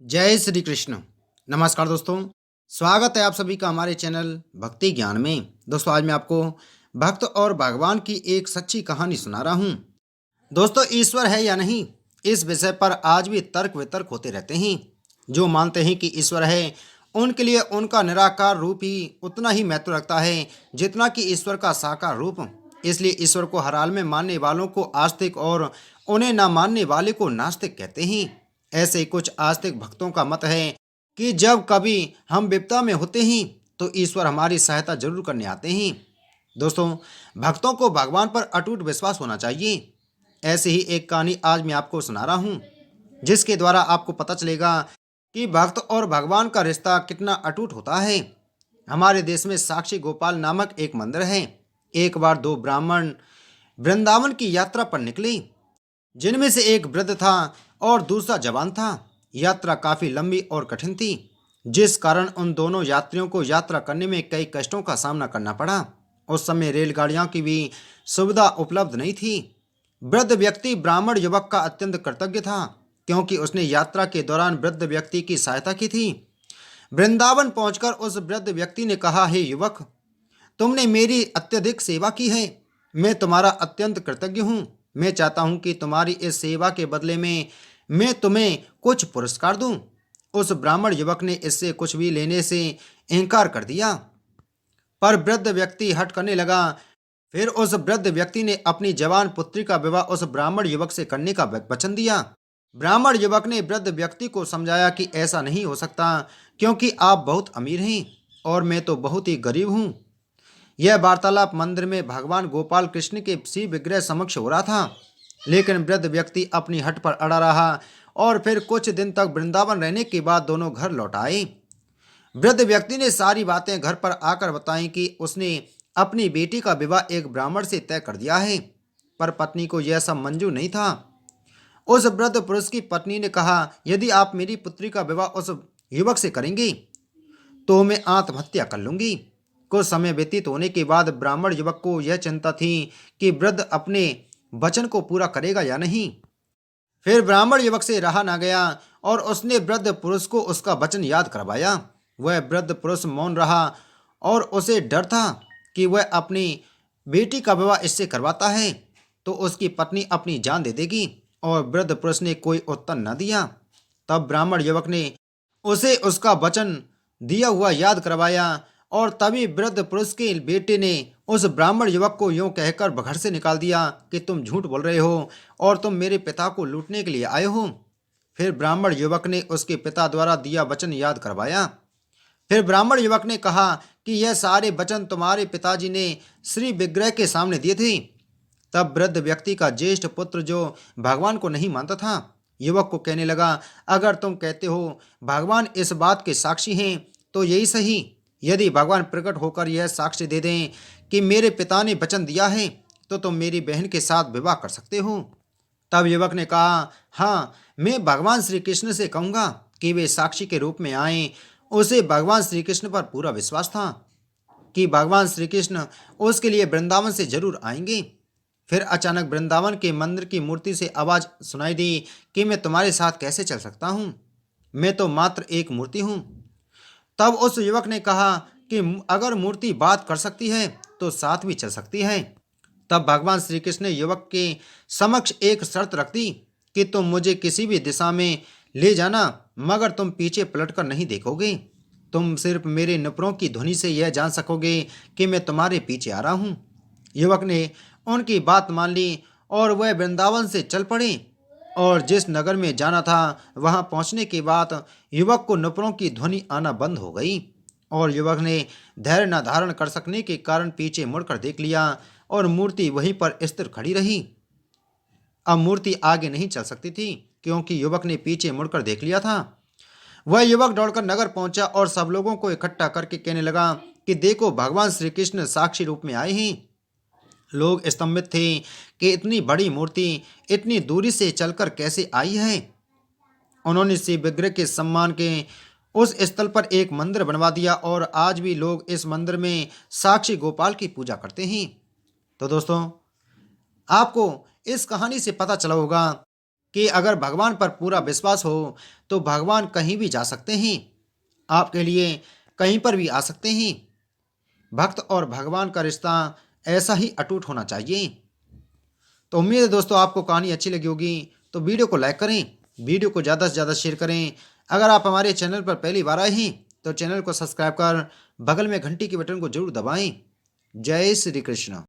जय श्री कृष्ण। नमस्कार दोस्तों, स्वागत है आप सभी का हमारे चैनल भक्ति ज्ञान में। दोस्तों, आज मैं आपको भक्त और भगवान की एक सच्ची कहानी सुना रहा हूँ। दोस्तों, ईश्वर है या नहीं, इस विषय पर आज भी तर्क वितर्क होते रहते हैं। जो मानते हैं कि ईश्वर है, उनके लिए उनका निराकार रूप ही उतना ही महत्व रखता है जितना कि ईश्वर का साकार रूप। इसलिए ईश्वर को हर हाल में मानने वालों को आस्तिक और उन्हें न मानने वाले को नास्तिक कहते हैं। ऐसे ही कुछ आस्तिक भक्तों का मत है कि जब कभी हम विपदा में होते हैं तो ईश्वर हमारी सहायता जरूर करने आते हैं। दोस्तों, भक्तों को भगवान पर अटूट विश्वास होना चाहिए। ऐसी ही एक कहानी आज मैं आपको सुना रहा हूँ, जिसके द्वारा आपको पता चलेगा कि भक्त और भगवान का रिश्ता कितना अटूट होता है। हमारे देश में साक्षी गोपाल नामक एक मंदिर है। एक बार दो ब्राह्मण वृंदावन की यात्रा पर निकले, जिनमें से एक वृद्ध था और दूसरा जवान था। यात्रा काफी लंबी और कठिन थी, जिस कारण उन दोनों यात्रियों को यात्रा करने में कई कष्टों का सामना करना पड़ा। उस समय रेलगाड़ियों की भी सुविधा उपलब्ध नहीं थी। वृद्ध व्यक्ति ब्राह्मण युवक का अत्यंत कृतज्ञ था, क्योंकि उसने यात्रा के दौरान वृद्ध व्यक्ति की सहायता की थी। वृंदावन पहुंचकर उस वृद्ध व्यक्ति ने कहा, हे युवक, तुमने मेरी अत्यधिक सेवा की है। मैं तुम्हारा अत्यंत कृतज्ञ हूँ। मैं चाहता हूँ कि तुम्हारी इस सेवा के बदले में मैं तुम्हें कुछ पुरस्कार दूं। उस ब्राह्मण युवक ने इससे कुछ भी लेने से इनकार कर दिया, पर वृद्ध व्यक्ति हट करने लगा। फिर उस वृद्ध व्यक्ति ने अपनी जवान पुत्री का विवाह उस ब्राह्मण युवक से करने का वचन दिया। ब्राह्मण युवक ने वृद्ध व्यक्ति को समझाया कि ऐसा नहीं हो सकता, क्योंकि आप बहुत अमीर हैं और मैं तो बहुत ही गरीब हूँ। यह वार्तालाप मंदिर में भगवान गोपाल कृष्ण के शिव विग्रह समक्ष हो रहा था, लेकिन वृद्ध व्यक्ति अपनी हट पर अड़ा रहा और फिर कुछ दिन तक वृंदावन रहने के बाद दोनों घर लौट आए। वृद्ध व्यक्ति ने सारी बातें घर पर आकर बताई कि उसने अपनी बेटी का विवाह एक ब्राह्मण से तय कर दिया है, पर पत्नी को यह सब मंजूर नहीं था। उस वृद्ध पुरुष की पत्नी ने कहा, यदि आप मेरी पुत्री का विवाह उस युवक से करेंगी तो मैं आत्महत्या कर लूंगी। कुछ समय व्यतीत होने के बाद ब्राह्मण युवक को यह चिंता थी कि वृद्ध अपने वचन को पूरा करेगा या नहीं। फिर ब्राह्मण युवक से रहा ना गया और उसने वृद्ध पुरुष को उसका वचन याद करवाया। वह वृद्ध पुरुष मौन रहा और उसे डर था कि वह अपनी बेटी का विवाह इससे करवाता है तो उसकी पत्नी अपनी जान दे देगी, और वृद्ध पुरुष ने कोई उत्तर न दिया। तब ब्राह्मण युवक ने उसे उसका वचन दिया हुआ याद करवाया, और तभी वृद्ध पुरुष के बेटे ने उस ब्राह्मण युवक को यूं कहकर घर से निकाल दिया कि तुम झूठ बोल रहे हो और तुम मेरे पिता को लूटने के लिए आए हो। फिर ब्राह्मण युवक ने उसके पिता द्वारा दिया वचन याद करवाया। फिर ब्राह्मण युवक ने कहा कि यह सारे वचन तुम्हारे पिताजी ने श्री विग्रह के सामने दिए थे। तब वृद्ध व्यक्ति का ज्येष्ठ पुत्र, जो भगवान को नहीं मानता था, युवक को कहने लगा, अगर तुम कहते हो भगवान इस बात के साक्षी हैं तो यही सही। यदि भगवान प्रकट होकर यह साक्ष्य दे दें कि मेरे पिता ने वचन दिया है तो तुम मेरी बहन के साथ विवाह कर सकते हो। तब युवक ने कहा, हाँ, मैं भगवान श्री कृष्ण से कहूँगा कि वे साक्षी के रूप में आएं। उसे भगवान श्री कृष्ण पर पूरा विश्वास था कि भगवान श्री कृष्ण उसके लिए वृंदावन से जरूर आएंगे। फिर अचानक वृंदावन के मंदिर की मूर्ति से आवाज सुनाई दी कि मैं तुम्हारे साथ कैसे चल सकता हूँ, मैं तो मात्र एक मूर्ति हूँ। तब उस युवक ने कहा कि अगर मूर्ति बात कर सकती है तो साथ भी चल सकती है। तब भगवान श्री कृष्ण ने युवक के समक्ष एक शर्त रख दी कि तुम मुझे किसी भी दिशा में ले जाना, मगर तुम पीछे पलटकर नहीं देखोगे। तुम सिर्फ मेरे नुपुरों की ध्वनि से यह जान सकोगे कि मैं तुम्हारे पीछे आ रहा हूँ। युवक ने उनकी बात मान ली और वह वृंदावन से चल पड़े, और जिस नगर में जाना था वहां पहुंचने के बाद युवक को नुपुरों की ध्वनि आना बंद हो गई, और युवक ने धैर्य न धारण कर सकने के कारण पीछे मुड़कर देख लिया और मूर्ति वहीं पर स्थिर खड़ी रही। अब मूर्ति आगे नहीं चल सकती थी, क्योंकि युवक ने पीछे मुड़कर देख लिया था। वह युवक दौड़कर नगर पहुंचा और सब लोगों को इकट्ठा करके कहने लगा कि देखो, भगवान श्री कृष्ण साक्षी रूप में आए हैं। लोग स्तंभित थे कि इतनी बड़ी मूर्ति इतनी दूरी से चलकर कैसे आई है। उन्होंने शिव विग्रह के सम्मान के उस स्थल पर एक मंदिर बनवा दिया, और आज भी लोग इस मंदिर में साक्षी गोपाल की पूजा करते हैं। तो दोस्तों, आपको इस कहानी से पता चला होगा कि अगर भगवान पर पूरा विश्वास हो तो भगवान कहीं भी जा सकते हैं, आपके लिए कहीं पर भी आ सकते हैं। भक्त और भगवान का रिश्ता ऐसा ही अटूट होना चाहिए। तो उम्मीद है दोस्तों आपको कहानी अच्छी लगी होगी। तो वीडियो को लाइक करें, वीडियो को ज़्यादा से ज़्यादा शेयर करें। अगर आप हमारे चैनल पर पहली बार आए हैं तो चैनल को सब्सक्राइब कर बगल में घंटी के बटन को जरूर दबाएं। जय श्री कृष्ण।